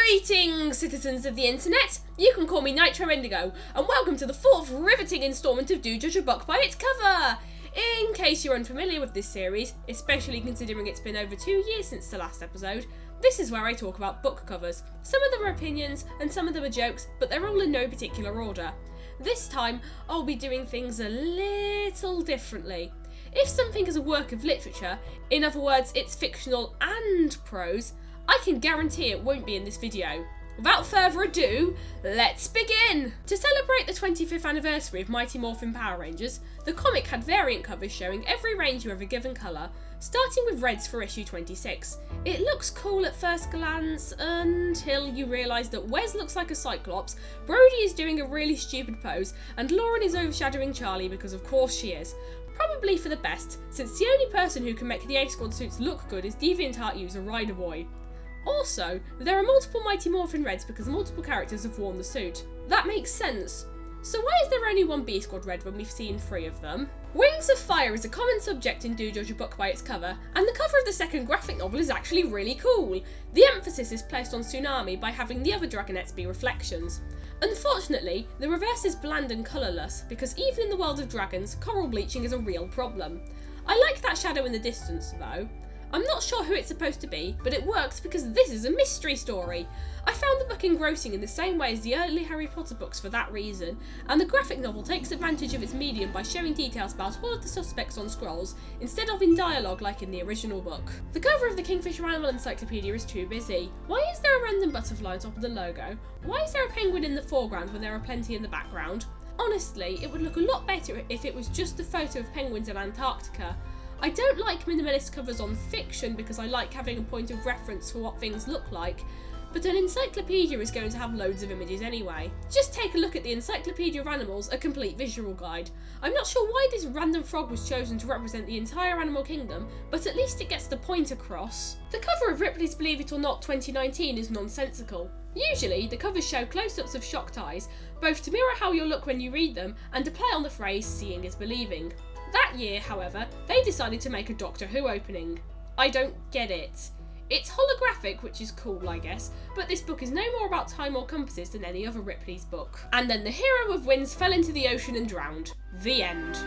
Greetings, citizens of the internet! You can call me Nitro Indigo, and welcome to the fourth riveting instalment of Do Judge a Book by its cover! In case you're unfamiliar with this series, especially considering it's been over 2 years since the last episode, this is where I talk about book covers. Some of them are opinions, and some of them are jokes, but they're all in no particular order. This time, I'll be doing things a little differently. If something is a work of literature, in other words, it's fictional and prose, I can guarantee it won't be in this video. Without further ado, let's begin! To celebrate the 25th anniversary of Mighty Morphin Power Rangers, the comic had variant covers showing every ranger of a given colour, starting with reds for issue 26. It looks cool at first glance until you realise that Wes looks like a Cyclops, Brody is doing a really stupid pose, and Lauren is overshadowing Charlie because of course she is. Probably for the best, since the only person who can make the A-Squad suits look good is DeviantArt user Rider Boy. Also, there are multiple Mighty Morphin Reds because multiple characters have worn the suit. That makes sense. So why is there only one B-Squad Red when we've seen 3 of them? Wings of Fire is a common subject in Do Judge a Book by its cover, and the cover of the second graphic novel is actually really cool. The emphasis is placed on Tsunami by having the other Dragonettes be reflections. Unfortunately, the reverse is bland and colourless, because even in the world of dragons, coral bleaching is a real problem. I like that shadow in the distance though. I'm not sure who it's supposed to be, but it works because this is a mystery story. I found the book engrossing in the same way as the early Harry Potter books for that reason, and the graphic novel takes advantage of its medium by showing details about all of the suspects on scrolls, instead of in dialogue like in the original book. The cover of the Kingfisher Animal Encyclopedia is too busy. Why is there a random butterfly on top of the logo? Why is there a penguin in the foreground when there are plenty in the background? Honestly, it would look a lot better if it was just a photo of penguins in Antarctica. I don't like minimalist covers on fiction because I like having a point of reference for what things look like, but an encyclopedia is going to have loads of images anyway. Just take a look at the Encyclopedia of Animals, a complete visual guide. I'm not sure why this random frog was chosen to represent the entire animal kingdom, but at least it gets the point across. The cover of Ripley's Believe It or Not 2019 is nonsensical. Usually, the covers show close-ups of shocked eyes, both to mirror how you'll look when you read them and to play on the phrase seeing is believing. That year, however, they decided to make a Doctor Who opening. I don't get it. It's holographic, which is cool, I guess, but this book is no more about time or compasses than any other Ripley's book. And then the hero of Winds fell into the ocean and drowned. The end.